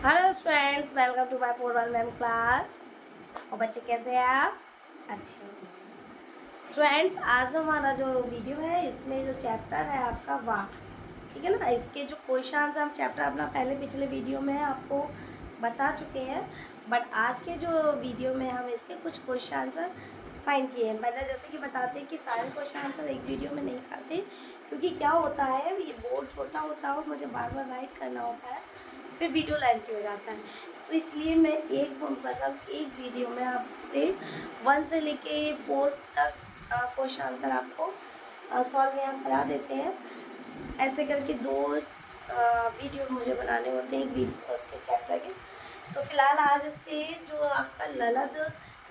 Hello students, welcome to my 4-1 ma'am class. और बच्चे कैसे हैं आप? अच्छे स्टूडेंट्स, आज हमारा जो वीडियो है इसमें जो चैप्टर है आपका वाक, ठीक है ना। इसके जो क्वेश्चन हम चैप्टर अपना पहले पिछले वीडियो में आपको बता चुके हैं, बट आज के जो वीडियो में हम इसके कुछ क्वेश्चन आंसर फाइंड किए हैं। पहले जैसे कि बताते हैं कि सारे क्वेश्चन आंसर एक वीडियो में नहीं करते, क्योंकि क्या होता है ये बोर्ड छोटा होता है और मुझे बार बार राइट करना होता है, फिर वीडियो लेंथी हो जाता है। तो इसलिए मैं एक वीडियो में आपसे 1 से लेके 4 तक क्वेश्चन आंसर आपको सॉल्व यहाँ करा देते हैं। ऐसे करके 2 वीडियो मुझे बनाने होते हैं एक वीडियो उसके चैप्टर के। तो फिलहाल आज इसके जो आपका ललित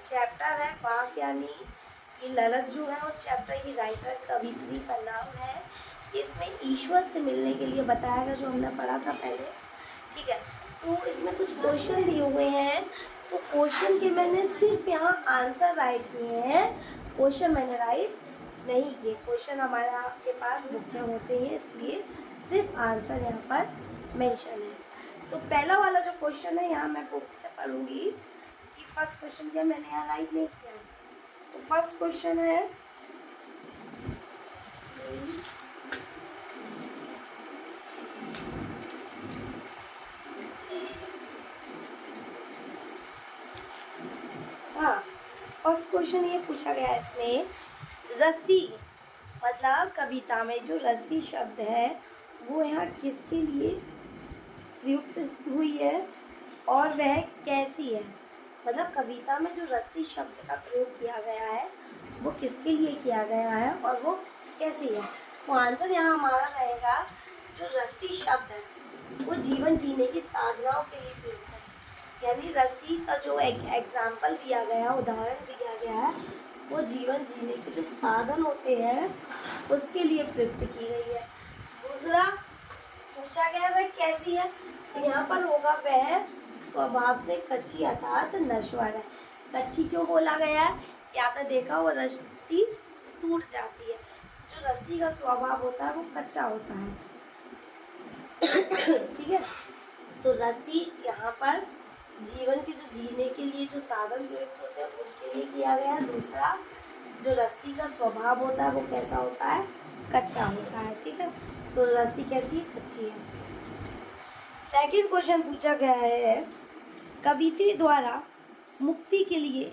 चैप्टर है वाक, यानी ये ललित जो है उस चैप्टर की राइटर कवित्री का नाम है। इसमें ईश्वर से मिलने के लिए बताया गया, जो हमने पढ़ा था पहले, ठीक है। तो इसमें कुछ क्वेश्चन दिए हुए हैं, तो क्वेश्चन के मैंने सिर्फ यहाँ आंसर राइट किए हैं, क्वेश्चन मैंने राइट नहीं किए। क्वेश्चन हमारे आपके पास बुक में होते हैं, इसलिए सिर्फ आंसर यहाँ पर मेंशन है। तो पहला वाला जो क्वेश्चन है यहाँ मैं बुक से पढ़ूंगी कि फर्स्ट क्वेश्चन क्या मैंने यहाँ राइट नहीं किया। तो फर्स्ट क्वेश्चन है हाँ, फर्स्ट क्वेश्चन ये पूछा गया है इसमें, रस्सी मतलब कविता में जो रस्सी शब्द है वो यहाँ किसके लिए प्रयुक्त हुई है और वह कैसी है। मतलब कविता में जो रस्सी शब्द का प्रयोग किया गया है वो किसके लिए किया गया है और वो कैसी है। तो आंसर यहाँ हमारा रहेगा, जो रस्सी शब्द है वो जीवन जीने की साधनाओं के लिए प्रयुक्त है। यानी रस्सी का जो एक एग्जाम्पल दिया गया, उदाहरण दिया गया है, वो जीवन जीने के जो साधन होते हैं उसके लिए प्रयुक्त की गई है। दूसरा पूछा गया वह कैसी है, तो यहाँ पर होगा वह स्वभाव से कच्ची अर्थात नश्वर है। कच्ची क्यों बोला गया है कि आपने देखा वो रस्सी टूट जाती है, जो रस्सी का स्वभाव होता है वो कच्चा होता है, ठीक है। तो रस्सी यहाँ पर जीवन के जो जीने के लिए जो साधन प्रयुक्त होते हैं उनके लिए किया गया है। दूसरा, जो रस्सी का स्वभाव होता है वो कैसा होता है, कच्चा होता है, ठीक है। तो रस्सी कैसी है, कच्ची है। सेकंड क्वेश्चन पूछा गया है, कवित्री द्वारा मुक्ति के लिए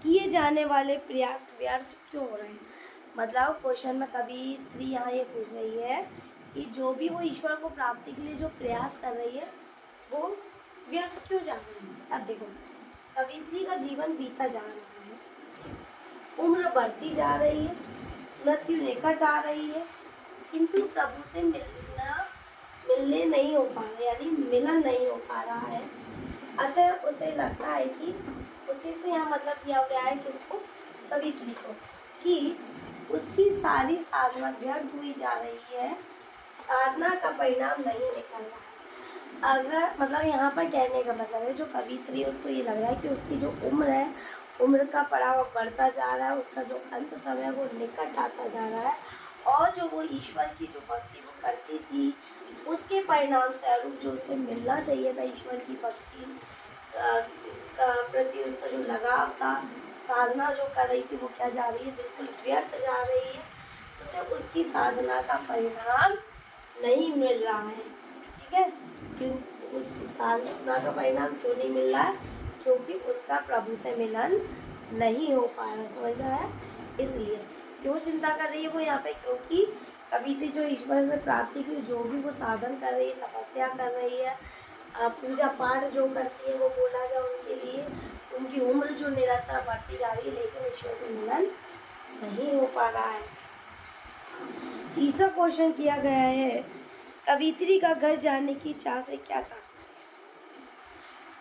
किए जाने वाले प्रयास व्यर्थ क्यों हो रहे हैं। मतलब क्वेश्चन में कवित्री यहाँ ये पूछ रही है कि जो भी वो ईश्वर को प्राप्ति के लिए जो प्रयास कर रही है वो व्यर्थ क्यों जा रही है। अब देखो, कवित्री का जीवन बीता जा रहा है, उम्र बढ़ती जा रही है, मृत्यु निकट आ रही है, किंतु प्रभु से मिलने नहीं हो पा रहा, यानी मिलन नहीं हो पा रहा है। अतः उसे लगता है कि उसी से यहाँ मतलब दिया गया है किसको, कवित्री को, कि उसकी सारी साधना व्यर्थ हुई जा रही है, साधना का परिणाम नहीं निकल रहा है। अगर मतलब यहाँ पर कहने का मतलब है, जो कवित्री है उसको ये लग रहा है कि उसकी जो उम्र है, उम्र का पड़ाव बढ़ता जा रहा है, उसका जो अंत समय वो निकट आता जा रहा है, और जो वो ईश्वर की जो भक्ति वो करती थी उसके परिणाम स्वरूप जो उसे मिलना चाहिए था, ईश्वर की भक्ति का प्रति उसका जो लगाव था, साधना जो कर रही थी वो क्या जा रही है, बिल्कुल व्यर्थ जा रही है। उसे उसकी साधना का परिणाम नहीं मिल रहा है, ठीक है। क्यों साधना का परिणाम क्यों नहीं मिल रहा है, क्योंकि उसका प्रभु से मिलन नहीं हो पा रहा, समझ रहा है। इसलिए क्यों चिंता कर रही है वो यहाँ पे, क्योंकि कवित्री जो ईश्वर से प्राप्ति के लिए जो भी वो साधन कर रही है, तपस्या कर रही है, पूजा पाठ जो करती है, वो बोला गया उनके लिए उनकी उम्र जो निरंतर बढ़ती जा रही है, लेकिन ईश्वर से मिलन नहीं हो पा रहा है। तीसरा क्वेश्चन किया गया है, कवित्री का घर जाने की चाह से क्या था।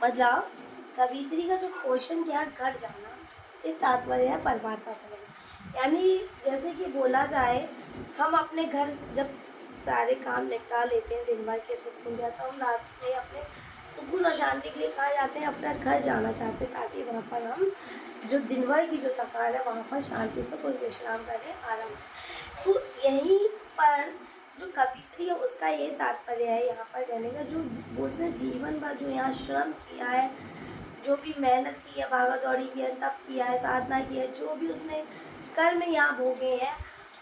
मतलब कवित्री का जो क्वेश्चन किया घर जाना से तात्पर्य है परमात्मा से मिलना। यानी जैसे कि बोला जाए, हम अपने घर जब सारे काम निपटा लेते हैं दिन भर के सुकून जाता, हम रात में अपने सुकून और शांति के लिए कहाँ जाते हैं, अपना घर जाना चाहते हैं, ताकि वहाँ पर हम जो दिन भर की जो थकान है वहाँ पर शांति से कोई विश्राम करें, आराम। तो यहीं पर जो कवित्री है उसका ये तात्पर्य है यहाँ पर कहने का, जो उसने जीवन भर जो यहाँ श्रम किया है, जो भी मेहनत की है, भागा दौड़ी की है, तप किया है, साधना की है, जो भी उसने कर्म यहाँ भोगे हैं,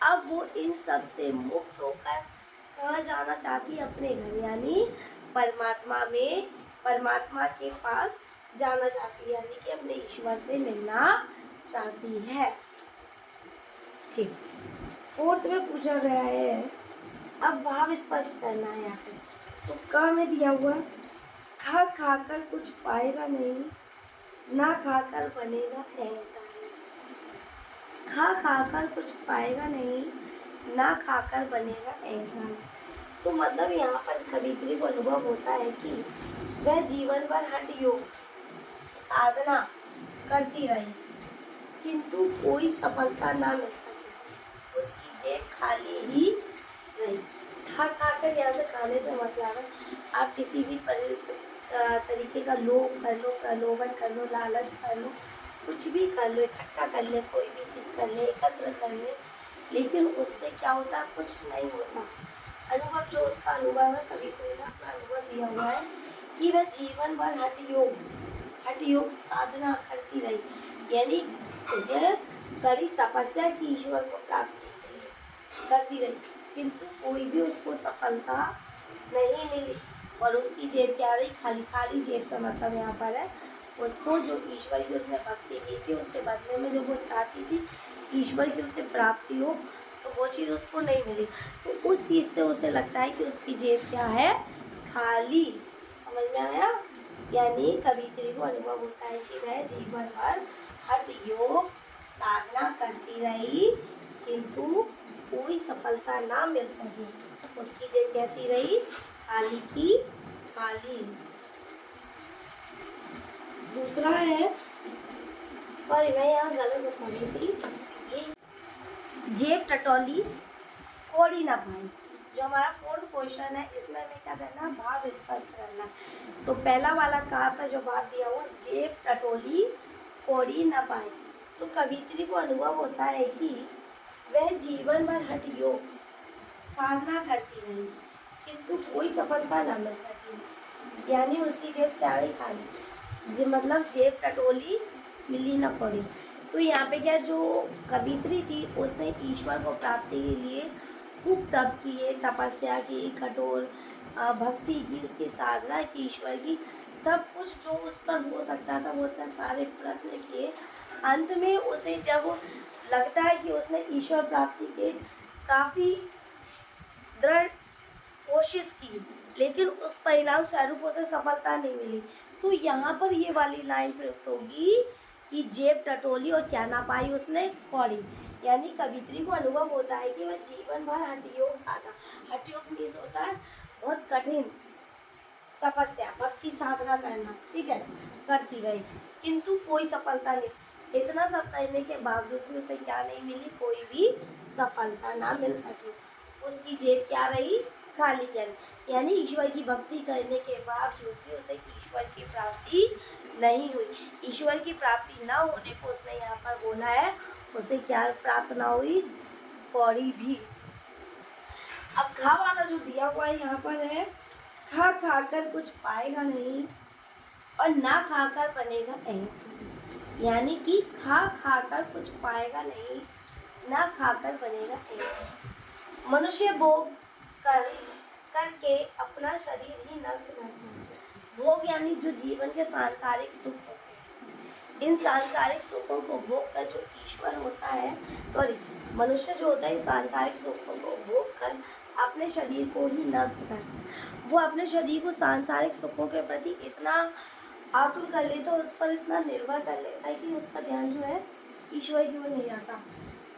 अब वो इन सब से मुक्त होकर कहाँ जाना चाहती है? अपने घर, यानी परमात्मा में, परमात्मा के पास जाना चाहती है, यानी कि अपने ईश्वर से मिलना चाहती है। ठीक, 4th में पूछा गया है, अब भाव स्पष्ट करना है यहाँ पे। तो क में दिया हुआ, खा खाकर कुछ पाएगा नहीं, ना खाकर बनेगा अहंकारी। खा खाकर कुछ पाएगा नहीं, ना खाकर बनेगा अहंकारी। तो मतलब यहाँ पर कवित्री को अनुभव होता है कि वह जीवन भर हठ योग साधना करती रही, किंतु कोई सफलता ना मिल सकी, उसकी जेब खाली ही रही। खा खाकर यहाँ से खाने से मतलब है आप किसी भी तरीके का लोभ कर लो, प्रलोभन कर लो, लालच कर लो, कुछ भी कर लो, इकट्ठा कर ले, कोई भी चीज़ कर ले, एकत्र कर ले, लेकिन उससे क्या होता है? कुछ नहीं होता। अनुभव जो उसका अनुभव है, कवित्री ने अपना अनुभव दिया हुआ है कि वह जीवन भर हठ योग साधना करती रही, यानी उसे कड़ी तपस्या की ईश्वर को प्राप्ति करती रही, किंतु कोई भी उसको सफलता नहीं मिली, और उसकी जेब क्या रही? खाली। खाली जेब से मतलब यहाँ पर है उसको जो ईश्वर की उसने भक्ति की थी, उसके बदले में जो वो चाहती थी ईश्वर की उससे प्राप्ति हो, तो वो चीज़ उसको नहीं मिली। तो उस चीज़ से उसे लगता है कि उसकी जेब क्या है? खाली। समझ में आया? यानी कवित्री को अनुभव होता है कि वह जीवन भर हठ योग साधना करती रही, किंतु कोई सफलता ना मिल सकी, उसकी जेब कैसी रही? खाली की खाली। दूसरा है, सॉरी मैं यहाँ गलत बता रही थी, ये जेब टटोली कोड़ी ना पाई। जो हमारा 4th क्वेश्चन है, इसमें हमें क्या करना? भाव स्पष्ट करना है। तो पहला वाला कहा था जो भाव दिया हुआ, जेब टटोली कोड़ी ना पाई। तो कवित्री को अनुभव होता है कि वह जीवन भर हठ योग साधना करती रही, किंतु कोई सफलता न मिल सकी, यानी उसकी जेब क्या रही? खाली। मतलब जेब टटोली मिली न पड़ी। तो यहाँ पे क्या, जो कवित्री थी उसने ईश्वर को प्राप्ति के लिए खूब तप किए, तपस्या की, कठोर भक्ति की, उसकी साधना की, ईश्वर की, सब कुछ जो उस पर हो सकता था वो इतने सारे प्रयत्न किए। अंत में उसे जब लगता है कि उसने ईश्वर प्राप्ति के काफ़ी दृढ़ कोशिश की, लेकिन उस परिणाम स्वरूप उसे सफलता नहीं मिली, तो यहाँ पर ये वाली लाइन प्रयुक्त होगी कि जेब टटोली और क्या ना पाई उसने? कौड़ी। यानी कवित्री को अनुभव होता है कि वह जीवन भर हठ योग साधा, हठ योग मीन्स होता है बहुत कठिन तपस्या, भक्ति, साधना करना, ठीक है, करती रही, किंतु कोई सफलता नहीं। इतना सब करने के बावजूद भी उसे क्या नहीं मिली? कोई भी सफलता ना मिल सकी। उसकी जेब क्या रही? खाली कर, यानी ईश्वर की भक्ति करने के बावजूद भी उसे ईश्वर की प्राप्ति नहीं हुई। ईश्वर की प्राप्ति न होने को उसने यहाँ पर बोला है, उसे क्या प्राप्त ना हुई? कौड़ी भी। अब खा वाला जो दिया हुआ है यहाँ पर है, खा खाकर कुछ पाएगा नहीं और ना खाकर बनेगा अहंकारी, यानी कि खा खाकर कुछ पाएगा नहीं, ना खाकर बनेगा अहंकारी। मनुष्य भोग करके अपना शरीर ही नष्ट करता है। भोग यानी जो जीवन के सांसारिक सुख होते हैं, इन सांसारिक सुखों को भोग कर जो ईश्वर होता है, मनुष्य जो होता है सांसारिक सुखों को भोग कर अपने शरीर को ही नष्ट करता है। वो अपने शरीर को सांसारिक सुखों के प्रति इतना आतुर कर लेता है, उस पर इतना निर्भर कर लेता है कि उसका ध्यान जो है ईश्वर की ओर नहीं आता,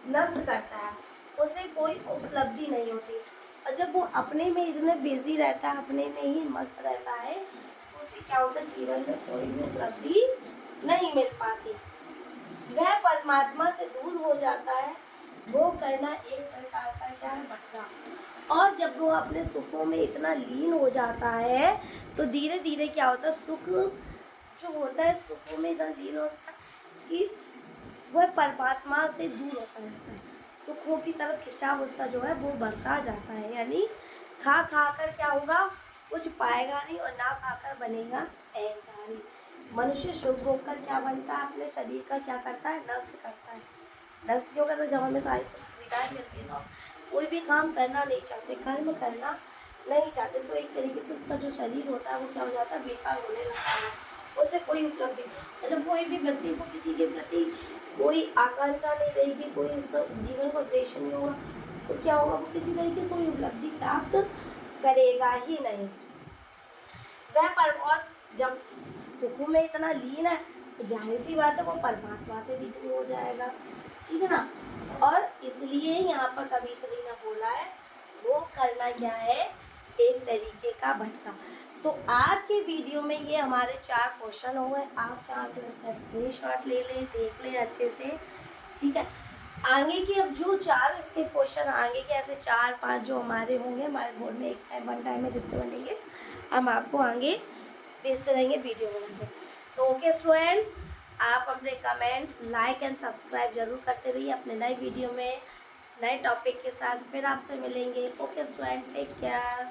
नष्ट करता है, उसे कोई उपलब्धि नहीं होती। और जब वो अपने में इतने बिजी रहता है, अपने में ही मस्त रहता है, तो उसे क्या होता है? जीवन में कोई भी उपलब्धि नहीं मिल पाती, वह परमात्मा से दूर हो जाता है। वो करना एक प्रकार का क्या है? भटका। और जब वो अपने सुखों में इतना लीन हो जाता है, तो धीरे धीरे क्या होता है? सुख जो होता है, सुखों में इतना लीन होता है कि वह परमात्मा से दूर होता रहता है, सुखों की तरफ खिंचाव उसका जो है वो बढ़ता जाता है। यानी खा खा कर क्या होगा, कुछ पाएगा नहीं और ना खाकर बनेगा अहंकारी। मनुष्य सुख भोग कर क्या बनता है, अपने शरीर का क्या करता है, नष्ट करता है। नष्ट क्यों करता है? जब हमें सारी सुख सुविधाएं मिलती है ना, कोई भी काम करना नहीं चाहते, कर्म करना नहीं चाहते, तो एक तरीके से उसका जो शरीर होता है वो क्या हो जाता है, बेकार होने लगता है। उसे कोई उपलब्धि, मतलब कोई भी व्यक्ति को किसी के प्रति कोई आकांक्षा नहीं रहेगी, कोई उसका जीवन का उद्देश्य नहीं होगा, तो क्या होगा, वो किसी तरीके की कोई उपलब्धि प्राप्त करेगा ही नहीं। वह पर और जब सुखों में इतना लीन है तो जाहिर सी बात है वो परमात्मा से भी दूर हो जाएगा, ठीक है ना। और इसलिए यहाँ पर कवित्री ने बोला है वो करना क्या है, एक तरीके का भटका। तो आज के वीडियो में ये हमारे 4 क्वेश्चन हो गए। आप चाहो तो इसका स्क्रीनशॉट ले लें, देख लें अच्छे से, ठीक है। आगे के अब जो 4 इसके क्वेश्चन आगे के ऐसे 4-5 जो हमारे होंगे, हमारे बोर्ड में एक टाइम 1 टाइम में जितने बनेंगे हम आपको आगे भेजते रहेंगे वीडियो बना के। तो ओके स्टूडेंट्स, आप अपने कमेंट्स, लाइक एंड सब्सक्राइब जरूर करते रहिए। अपने नए वीडियो में नए टॉपिक के साथ फिर आपसे मिलेंगे। Okay student, take care.